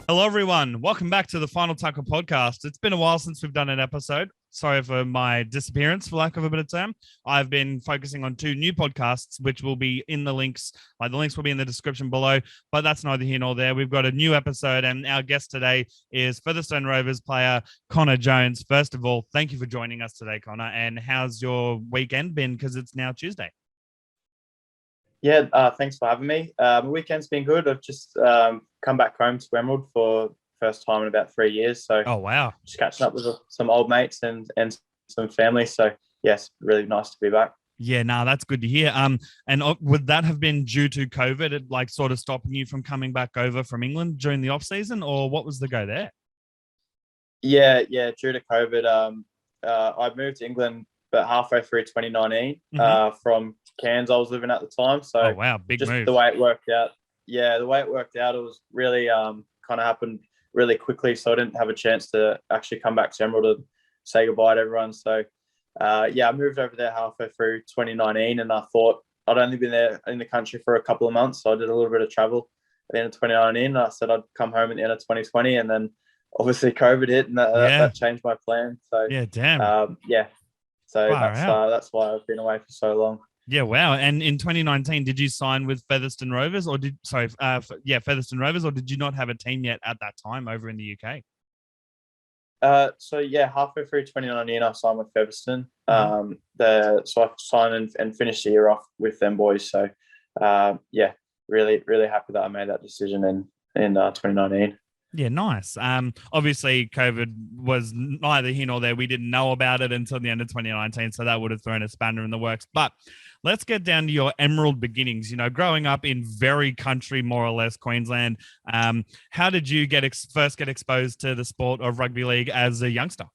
Hello, everyone. Welcome back to the Final Tackle podcast. It's been a while since we've done an episode. Sorry for my disappearance, for lack of a better term. I've been focusing on two new podcasts, which will be in the links. The links will be in the description below, but that's neither here nor there. We've got a new episode, and our guest today is Featherstone Rovers player Connor Jones. First of all, thank you for joining us today, Connor. And how's your weekend been? Because it's now Tuesday. Yeah, thanks for having me. My weekend's been good. I've just come back home to Emerald for the first time in about 3 years. So, oh wow, just catching up with some old mates and some family. So, yes, really nice to be back. Yeah, no, that's good to hear. And would that have been due to COVID, like sort of stopping you from coming back over from England during the off season, or what was the go there? Yeah, due to COVID, I moved to England about halfway through 2019 from Cairns I was living at the time. So, oh wow, big just move. the way it worked out. Yeah, the way it worked out, it was really kind of happened really quickly. So I didn't have a chance to actually come back to Emerald to say goodbye to everyone. So, I moved over there halfway through 2019, and I thought I'd only been there in the country for a couple of months. So I did a little bit of travel at the end of 2019. And I said I'd come home at the end of 2020, and then obviously COVID hit, and that changed my plan. So yeah, damn. So that's why I've been away for so long. Yeah, wow. And in 2019, did you sign with Featherstone Rovers, or Featherstone Rovers, or did you not have a team yet at that time over in the UK? Halfway through 2019, I signed with Featherstone. So I signed and finished the year off with them boys. So, really, really happy that I made that decision in 2019. Yeah, nice. Obviously, COVID was neither here nor there. We didn't know about it until the end of 2019, so that would have thrown a spanner in the works. But let's get down to your Emerald beginnings. You know, growing up in very country, more or less, Queensland. How did you first get exposed to the sport of rugby league as a youngster?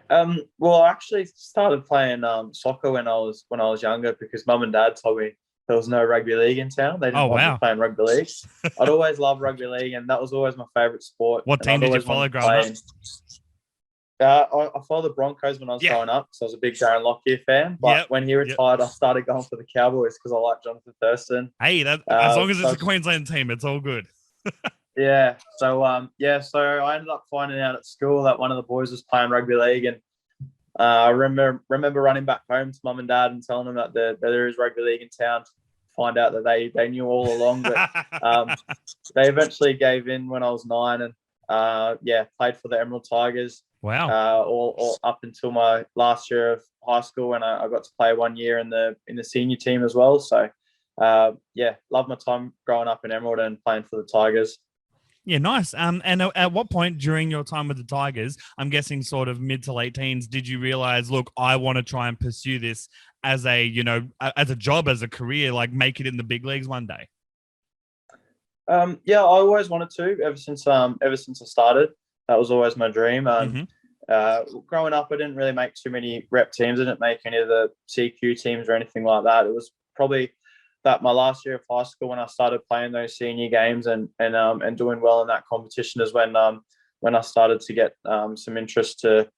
Well, I actually started playing soccer when I was younger because mum and dad told me there was no rugby league in town. They didn't want me playing rugby league. I'd always loved rugby league, and that was always my favourite sport. What team did you follow growing up? I followed the Broncos when I was growing up, so I was a big Darren Lockyer fan. But when he retired, I started going for the Cowboys because I like Jonathan Thurston. Hey, as long as it's a Queensland team, it's all good. So I ended up finding out at school that one of the boys was playing rugby league, and I remember running back home to mum and dad and telling them that there is rugby league in town. Find out that they knew all along, but they eventually gave in when I was 9, and played for the Emerald Tigers. Wow! All up until my last year of high school, when I got to play 1 year in the senior team as well. So love my time growing up in Emerald and playing for the Tigers. Yeah, nice. And at what point during your time with the Tigers, I'm guessing sort of mid to late teens, did you realize, look, I want to try and pursue this as a job, as a career, like make it in the big leagues one day? I always wanted to ever since I started. That was always my dream. Growing up, I didn't really make too many rep teams. I didn't make any of the CQ teams or anything like that. It was probably that my last year of high school when I started playing those senior games and doing well in that competition is when I started to get some interest to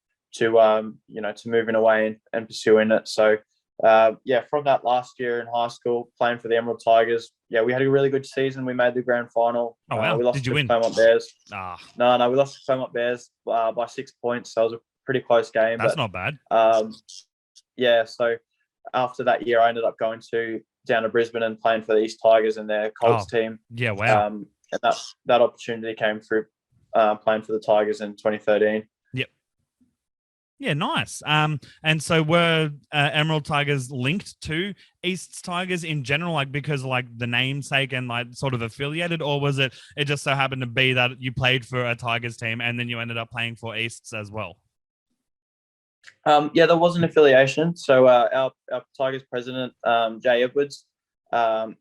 moving away and pursuing it. So from that last year in high school playing for the Emerald Tigers, we had a really good season. We made the grand final. Oh wow! We lost Did you to win? Claremont Bears. No, we lost to Claremont Bears by 6 points. So it was a pretty close game. That's not bad. So after that year, I ended up going down to Brisbane and playing for the East Tigers and their Colts team. Yeah, wow. And that opportunity came through playing for the Tigers in 2013. Yep. Yeah, nice. And so were Emerald Tigers linked to East Tigers in general, like because of like the namesake and like sort of affiliated, or was it just so happened to be that you played for a Tigers team and then you ended up playing for Easts as well? There was an affiliation. So our Tigers president, Jay Edwards,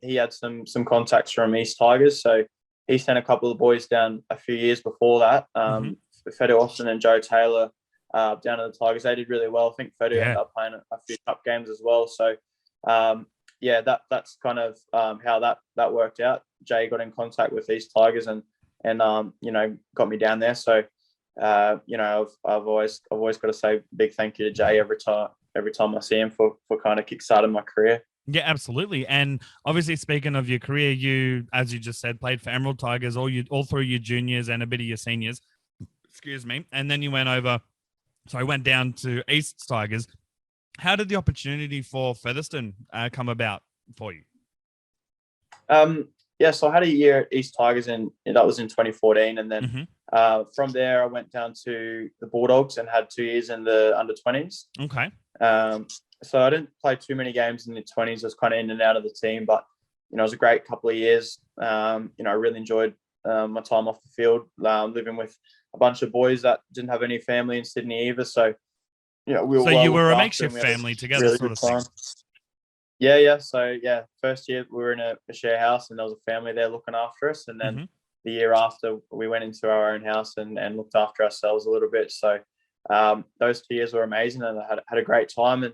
he had some contacts from East Tigers. So he sent a couple of boys down a few years before that. Fedu Austin and Joe Taylor down to the Tigers. They did really well. I think Fedu ended up playing a few cup games as well. So that's kind of how that worked out. Jay got in contact with East Tigers and got me down there. So I've always got to say big thank you to Jay every time I see him for kind of kickstarting my career. Yeah, absolutely. And obviously, speaking of your career, you, as you just said, played for Emerald Tigers all through your juniors and a bit of your seniors. Excuse me. And then you went down to East Tigers. How did the opportunity for Featherstone come about for you? Yeah, so I had a year at East Tigers, and that was in 2014. And then from there, I went down to the Bulldogs and had 2 years in the under-20s. Okay. So I didn't play too many games in the 20s. I was kind of in and out of the team, but, it was a great couple of years. I really enjoyed my time off the field, living with a bunch of boys that didn't have any family in Sydney either. So, we were you were a makeshift family together, really sort of thing. Yeah. So, first year we were in a share house, and there was a family there looking after us. And then the year after, we went into our own house and looked after ourselves a little bit. So those 2 years were amazing, and I had a great time. And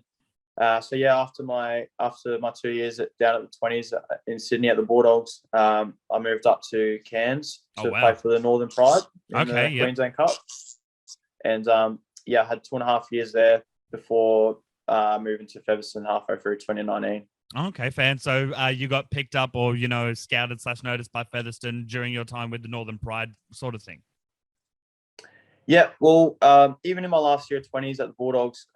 after my 2 years down at the 20s in Sydney at the Bulldogs, I moved up to Cairns to play for the Northern Pride in the Queensland Cup. And I had 2.5 years there before moving to Featherstone halfway through 2019. Okay, fan. So you got picked up or, scouted / noticed by Featherstone during your time with the Northern Pride sort of thing? Yeah, well, even in my last year of 20s at the Bulldogs,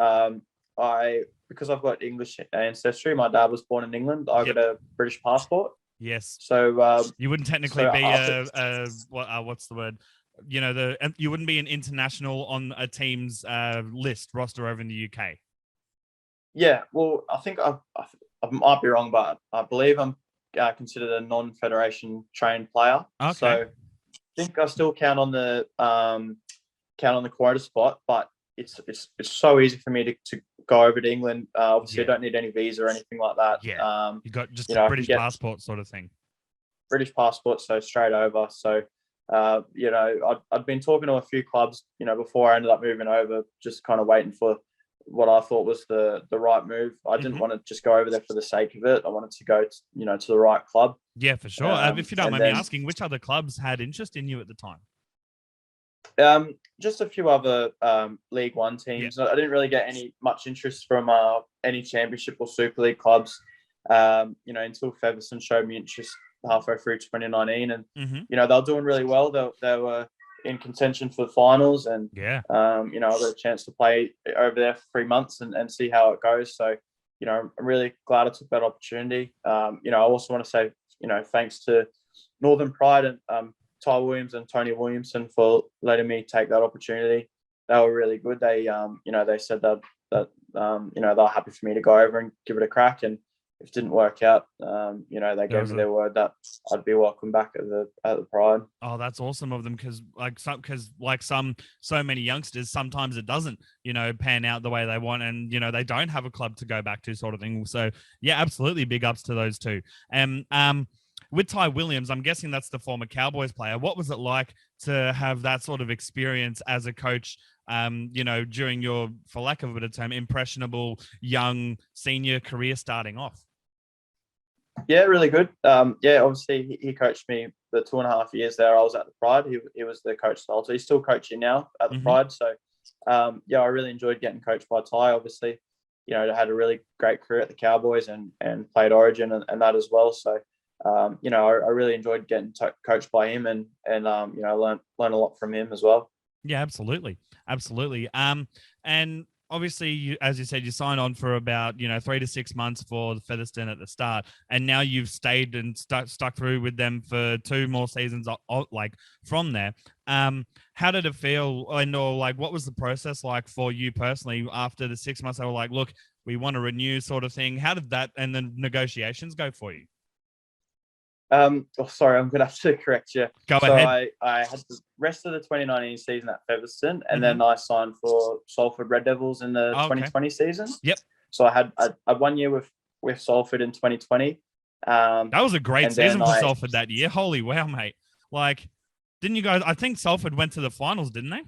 because I've got English ancestry, my dad was born in England. I got a British passport. Yes. So you wouldn't technically be what's the word? You wouldn't be an international on a team's roster over in the UK. Yeah, well, I think I might be wrong, but I believe I'm considered a non-federation trained player. Okay. So I think I still count on the quota spot, but it's so easy for me to go over to England. Obviously, I don't need any visa or anything like that. Yeah, you got just a British passport sort of thing. British passport, so straight over. So, I'd been talking to a few clubs, before I ended up moving over, just kind of waiting for what I thought was the right move. I didn't want to just go over there for the sake of it. I wanted to go, to the right club. Yeah, for sure. If you don't mind me asking, which other clubs had interest in you at the time? Just a few other League One teams. I didn't really get much interest from any Championship or Super League clubs, until Featherstone showed me interest halfway through 2019. And, they were doing really well. They were in contention for the finals, and, I got a chance to play over there for 3 months and see how it goes. So, I'm really glad I took that opportunity. I also want to say, thanks to Northern Pride and Ty Williams and Tony Williamson for letting me take that opportunity. They were really good. They, they said that they were happy for me to go over and give it a crack. And if it didn't work out, they gave me their word that I'd be welcome back at the Pride. Oh, that's awesome of them, because so many youngsters, sometimes it doesn't, pan out the way they want, and they don't have a club to go back to, sort of thing. So yeah, absolutely, big ups to those two. And with Ty Williams, I'm guessing that's the former Cowboys player. What was it like to have that sort of experience as a coach, during your, for lack of a better term, impressionable young senior career starting off? Yeah, really good. Obviously he coached me the 2.5 years there I was at the Pride. He was the coach the whole time. He's still coaching now at the Pride. So, I really enjoyed getting coached by Ty. Obviously, I had a really great career at the Cowboys and played Origin and that as well. So, I really enjoyed getting coached by him and learn a lot from him as well. Yeah, absolutely. And obviously, as you said, you signed on for about 3 to 6 months for the Featherstone at the start, and now you've stayed and stuck through with them for 2 more seasons. From there, how did it feel? What was the process like for you personally after the 6 months? They were like, "Look, we want to renew," sort of thing. How did that and the negotiations go for you? Sorry, I'm gonna have to correct you. Go ahead. I had the rest of the 2019 season at Featherstone, and then I signed for Salford Red Devils in the 2020 season. Yep. So I had 1 year with Salford in 2020. That was a great season for Salford that year. Holy wow, mate! Didn't you guys? I think Salford went to the finals, didn't they?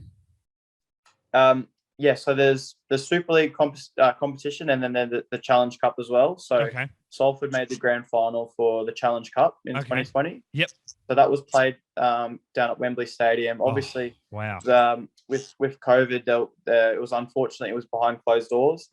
Yeah, so there's the Super League competition, and then there's the Challenge Cup as well. So Salford made the grand final for the Challenge Cup in 2020. Yep. So that was played down at Wembley Stadium. Obviously, wow. With COVID, it was unfortunate. It was behind closed doors.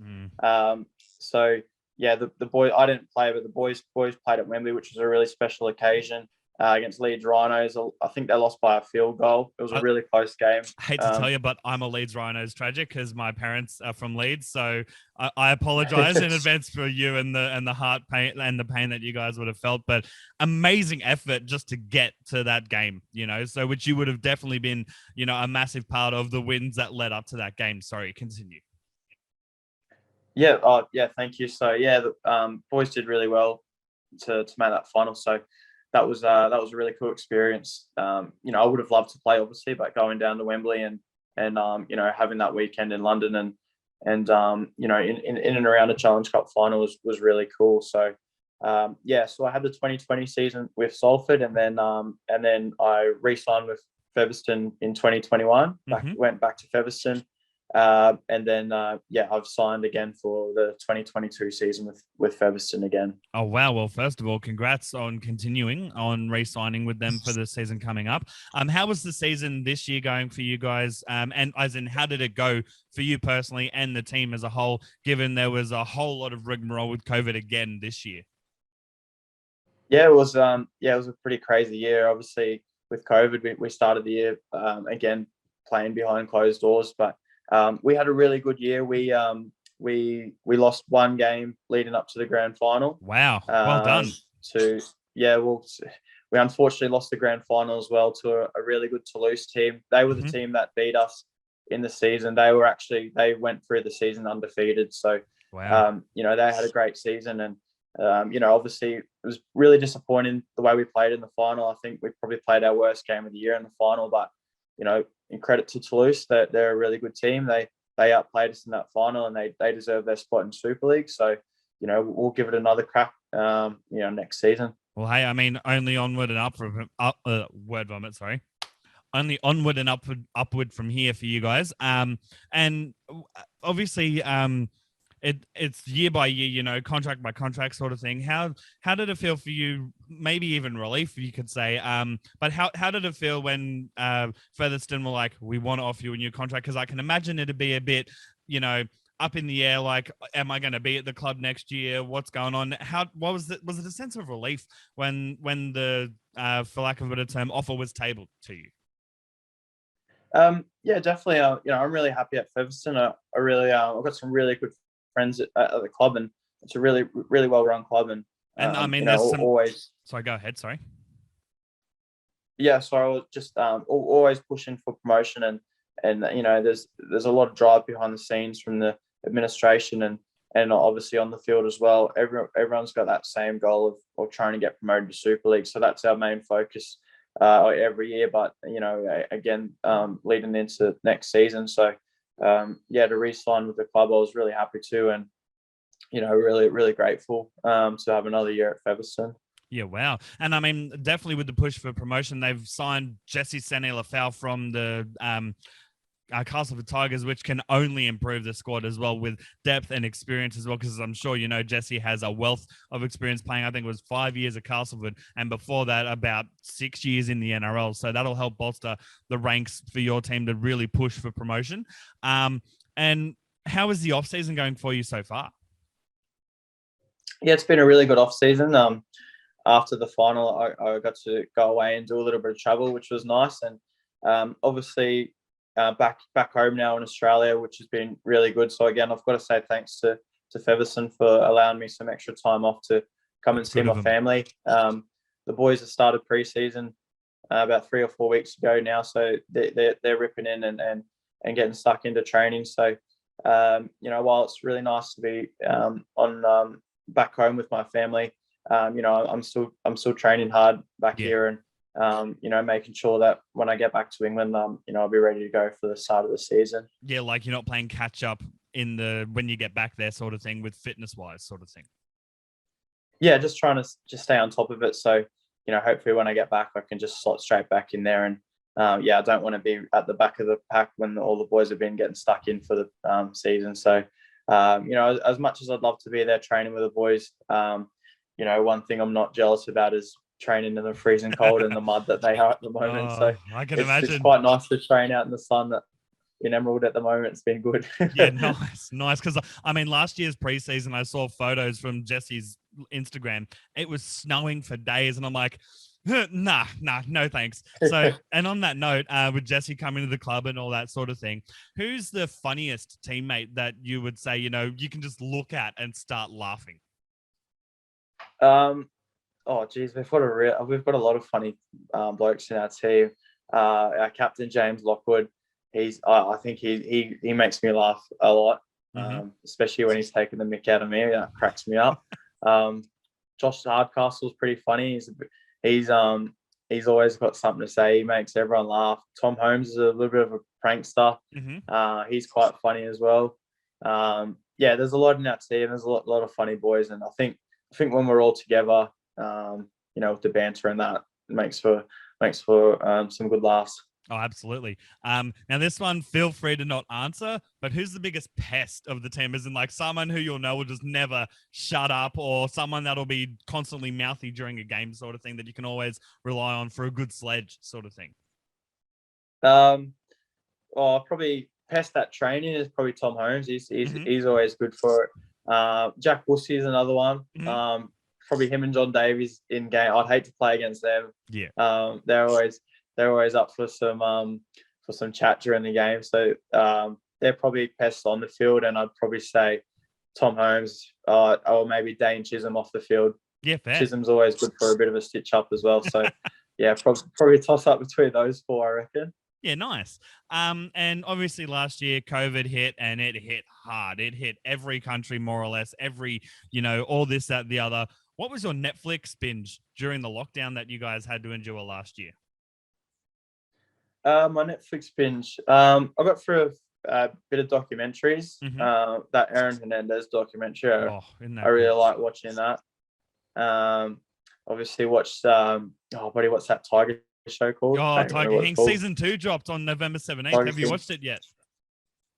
So the boy, I didn't play, but the boys played at Wembley, which was a really special occasion against Leeds Rhinos. I think they lost by a field goal. It was a really close game. I hate to tell you, but I'm a Leeds Rhinos tragic because my parents are from Leeds. So I apologize in advance for you and the heart pain and the pain that you guys would have felt. But amazing effort just to get to that game, so which you would have definitely been, a massive part of the wins that led up to that game. Sorry, continue. Yeah. Thank you. So the boys did really well to make that final. So that was a really cool experience. I would have loved to play, obviously, but going down to Wembley and having that weekend in London and in and around the Challenge Cup final was really cool. So so I had the 2020 season with Salford, and then I re-signed with Featherstone in 2021. Went back to Featherstone. And then I've signed again for the 2022 season with Featherstone again. Oh wow! Well, first of all, congrats on continuing on re-signing with them for the season coming up. How was the season this year going for you guys? And as in, how did it go for you personally and the team as a whole? Given there was a whole lot of rigmarole with COVID again this year. Yeah, it was. It was a pretty crazy year. Obviously, with COVID, we started the year again playing behind closed doors, but we had a really good year. We lost one game leading up to the grand final. Wow, well done. We unfortunately lost the grand final as well to a really good Toulouse team. They were the team that beat us in the season. They went through the season undefeated. So, wow. They had a great season, and obviously it was really disappointing the way we played in the final. I think we probably played our worst game of the year in the final, but in credit to Toulouse, they're a really good team. They outplayed us in that final, and they deserve their spot in Super League. So, we'll give it another crack, next season. Well, hey, I mean, only onward and word vomit. Sorry, only onward and upward from here for you guys. And obviously, it's year by year, contract by contract sort of thing. How did it feel for you? Maybe even relief, you could say. But how did it feel when Featherstone were like, we want to offer you a new contract? Because I can imagine it'd be a bit, up in the air. Like, am I going to be at the club next year? What's going on? What was it? Was it a sense of relief when the for lack of a better term, offer was tabled to you? Yeah, definitely. I'm really happy at Featherstone. I've got some really good friends at the club, and it's a really, really well-run club. And I mean, always. Sorry, go ahead. Sorry. Yeah, so I was just always pushing for promotion, and there's a lot of drive behind the scenes from the administration and obviously on the field as well. Everyone's got that same goal of trying to get promoted to Super League. So that's our main focus every year. But again, leading into next season. So to re-sign with the club, I was really happy to, and really, really grateful to have another year at Featherstone. Yeah, wow. And I mean, definitely with the push for promotion, they've signed Jesse Sene-Lafau from the Castleford Tigers, which can only improve the squad as well with depth and experience as well, because I'm sure Jesse has a wealth of experience playing. I think it was 5 years at Castleford, and before that about 6 years in the NRL. So that'll help bolster the ranks for your team to really push for promotion. And how is the off season going for you so far? Yeah, it's been a really good off season. After the final, I got to go away and do a little bit of travel, which was nice. And obviously back home now in Australia, which has been really good. So again, I've got to say thanks to Featherstone for allowing me some extra time off to come and see my family. The boys have started pre-season about 3 or 4 weeks ago now, so they're ripping in and getting stuck into training. So while it's really nice to be on back home with my family, I'm still training hard back here, and making sure that when I get back to England, I'll be ready to go for the start of the season. Yeah, like you're not playing catch up when you get back there sort of thing with fitness wise sort of thing. Yeah, just trying to stay on top of it. So, hopefully when I get back, I can just slot straight back in there. And I don't want to be at the back of the pack when all the boys have been getting stuck in for the season. So, as much as I'd love to be there training with the boys, one thing I'm not jealous about is training in the freezing cold and the mud that they are at the moment. So I can imagine. It's quite nice to train out in the sun in Emerald at the moment. It's been good. Yeah, nice. Because I mean, last year's preseason, I saw photos from Jesse's Instagram. It was snowing for days, and I'm like, nah, no thanks. So, and on that note, with Jesse coming to the club and all that sort of thing, who's the funniest teammate that you would say, you can just look at and start laughing? Oh geez, we've got a lot of funny blokes in our team. Our captain James Lockwood, I think he makes me laugh a lot, especially when he's taking the mick out of me. That cracks me up. Josh Hardcastle's pretty funny. He's always got something to say. He makes everyone laugh. Tom Holmes is a little bit of a prankster. He's quite funny as well. There's a lot in our team. There's a lot of funny boys, and I think when we're all together, with the banter and that, it makes for some good laughs. Oh, absolutely. Now this one, feel free to not answer, but who's the biggest pest of the team? Is in like someone who you'll know will just never shut up, or someone that'll be constantly mouthy during a game sort of thing that you can always rely on for a good sledge sort of thing? Probably pest at training is probably Tom Holmes. He's always good for it. Jack Bussey is another one. Probably him and John Davies in game. I'd hate to play against them. Yeah. They're always up for some chat during the game. So they're probably pests on the field, and I'd probably say Tom Holmes or maybe Dane Chisholm off the field. Yeah, fair. Chisholm's always good for a bit of a stitch up as well. So yeah, probably toss up between those four, I reckon. Yeah, nice. And obviously last year COVID hit, and it hit hard. It hit every country more or less, all this, that, the other. What was your Netflix binge during the lockdown that you guys had to endure last year? My Netflix binge. I got through a bit of documentaries. That Aaron Hernandez documentary. I really like watching that. Obviously watched. What's that Tiger show called? Tiger King season 2 dropped on November 17th. Have you watched it yet?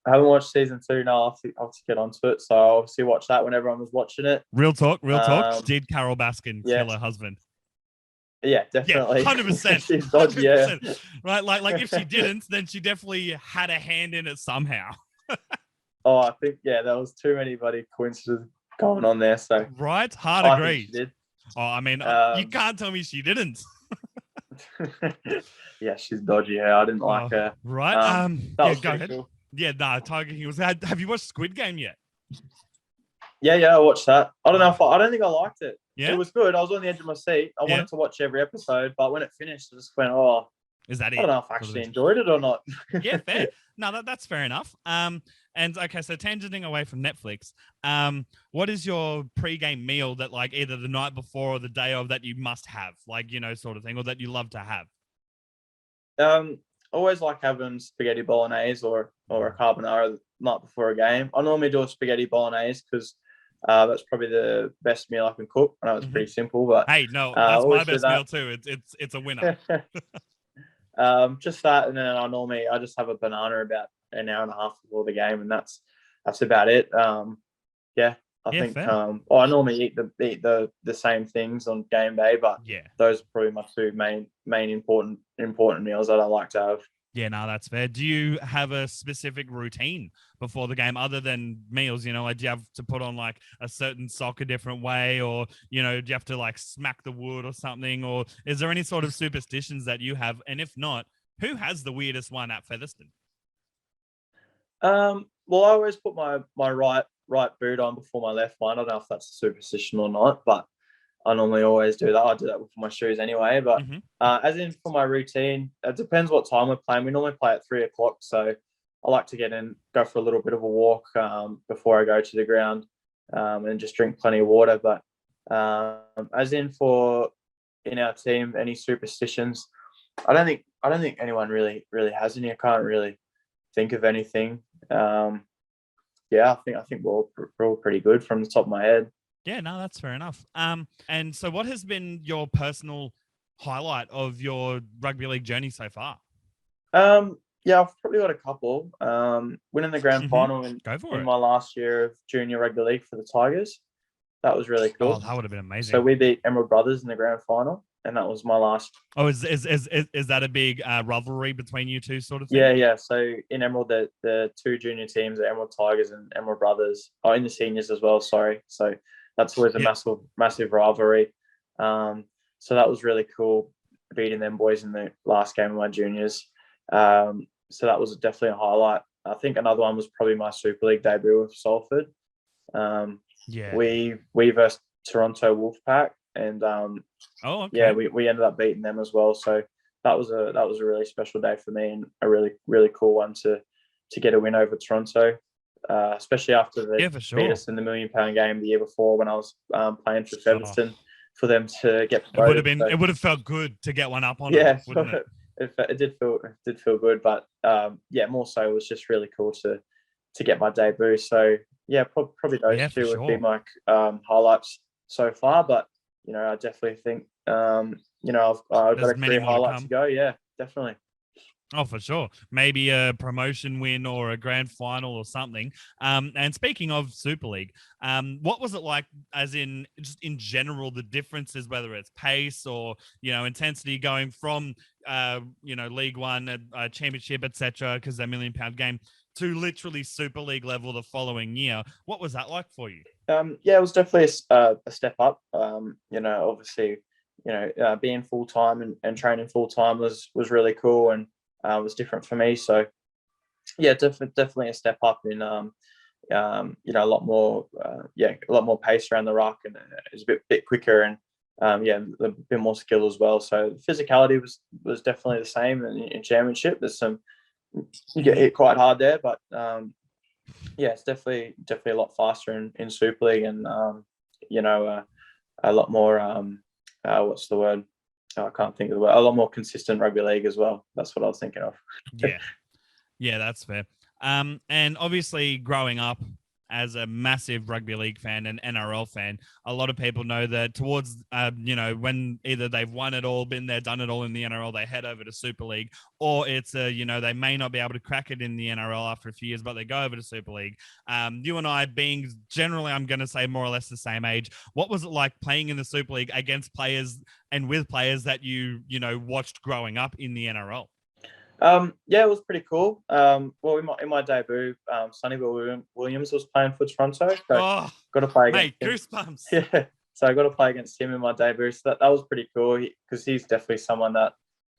I haven't watched season 2. No, I'll have to get onto it. So I obviously watched that when everyone was watching it. Real talk. Did Carol Baskin kill her husband? Yeah, definitely. 100%. She's dodgy, 100%. Yeah. Right, like if she didn't, then she definitely had a hand in it somehow. I think there was too many bloody coincidences going on there. So right, hard agree. She did. I mean, you can't tell me she didn't. Yeah, she's dodgy. Yeah, I didn't like her. Right. Go ahead. Cool. Yeah, Tiger King was. Have you watched Squid Game yet? Yeah, I watched that. I don't think I liked it. Yeah, it was good. I was on the edge of my seat. I wanted to watch every episode, but when it finished, I just went, is that it? I don't know if I actually enjoyed it or not. Yeah, fair. No, that's fair enough. And okay, so tangenting away from Netflix, what is your pre-game meal that like either the night before or the day of that you must have, like, sort of thing, or that you love to have? Always like having spaghetti bolognese or a carbonara the night before a game. I normally do a spaghetti bolognese because that's probably the best meal I can cook. I know it's pretty simple, but hey, no, that's my best meal too. It's a winner. Just that, and then I just have a banana about an hour and a half before the game, and that's about it. I think I normally eat the same things on game day, but those are probably my two main important meals that I like to have. Yeah, no, that's fair. Do you have a specific routine before the game other than meals? Like, do you have to put on like a certain sock a different way, or, do you have to like smack the wood or something? Or is there any sort of superstitions that you have? And if not, who has the weirdest one at Featherstone? Well, I always put my right boot on before my left one. I don't know if that's a superstition or not, but I normally always do that. I do that with my shoes anyway. But as in for my routine, it depends what time we're playing. We normally play at 3:00, so I like to get in, go for a little bit of a walk before I go to the ground, and just drink plenty of water. But as in for in our team, any superstitions, I don't think anyone really has any. I can't really think of anything. I think we're all pretty good from the top of my head. Yeah, no, that's fair enough. And so what has been your personal highlight of your rugby league journey so far? I've probably got a couple. Winning the grand final in my last year of junior rugby league for the Tigers. That was really cool. Oh, that would have been amazing. So we beat Emerald Brothers in the grand final. and that was my last. Oh, is that a big rivalry between you two, sort of thing? Yeah. So in Emerald, the two junior teams, the Emerald Tigers and Emerald Brothers, in the seniors as well. Sorry, so that's always a massive rivalry. So that was really cool, beating them boys in the last game of my juniors. So that was definitely a highlight. I think another one was probably my Super League debut with Salford. We versed Toronto Wolfpack, and we ended up beating them as well. So that was a really special day for me, and a really, really cool one to get a win over Toronto, especially after they beat us in the £1 million game the year before when I was playing for Featherstone. For them to get promoted, it would have felt good to get one up on it, wouldn't it? It did feel good, but more so it was just really cool to get my debut. So probably those two would be my highlights so far. But I definitely think I've got a career highlight to go. Yeah, definitely. Oh, for sure. Maybe a promotion win or a grand final or something. And speaking of Super League, what was it like, as in just in general, the differences, whether it's pace or, intensity going from, League One, Championship, etc., because they're £1 million game, to literally Super League level the following year? What was that like for you? It was definitely a step up. Obviously, being full time and training full time was really cool, and was different for me. So definitely a step up in a lot more pace around the ruck, and it's a bit quicker, and a bit more skill as well. So the physicality was definitely the same in championship. There's some, you get hit quite hard there, but it's definitely a lot faster in Super League, and a lot more what's the word? I can't think of the word. A lot more consistent rugby league as well. That's what I was thinking of. Yeah, that's fair. And obviously, growing up as a massive rugby league fan and NRL fan, a lot of people know that towards, when either they've won it all, been there, done it all in the NRL, they head over to Super League, or it's they may not be able to crack it in the NRL after a few years, but they go over to Super League. You and I being generally, I'm going to say more or less the same age, what was it like playing in the Super League against players and with players that you watched growing up in the NRL? It was pretty cool. In my debut, Sonny Bill Williams was playing for Toronto. So got to play against him. Goosebumps. Yeah, so I got to play against him in my debut. So that was pretty cool, because he's definitely someone that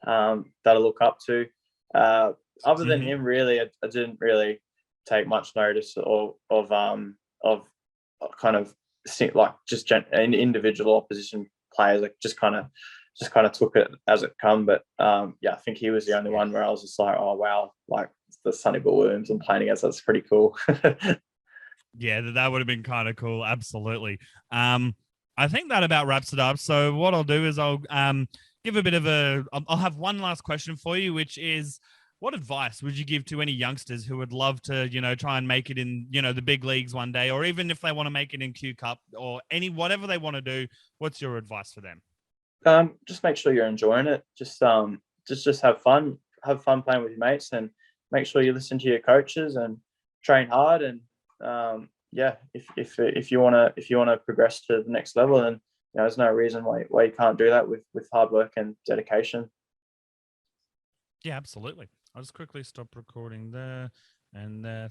I look up to. Other than him, really, I didn't really take much notice of kind of like just individual opposition players. Like just kind of took it as it come. But I think he was the only one where I was just like, oh wow, like the Sonny Bill Williams I'm playing against, that's pretty cool. Yeah, that would have been kind of cool. Absolutely. I think that about wraps it up. So what I'll do is I'll give a bit of I'll have one last question for you, which is, what advice would you give to any youngsters who would love to, try and make it in, the big leagues one day, or even if they want to make it in Q Cup or whatever they want to do? What's your advice for them? Just make sure you're enjoying it. Just have fun. Have fun playing with your mates, and make sure you listen to your coaches and train hard. And if you wanna progress to the next level, then there's no reason why you can't do that with hard work and dedication. Yeah, absolutely. I'll just quickly stop recording there, and there.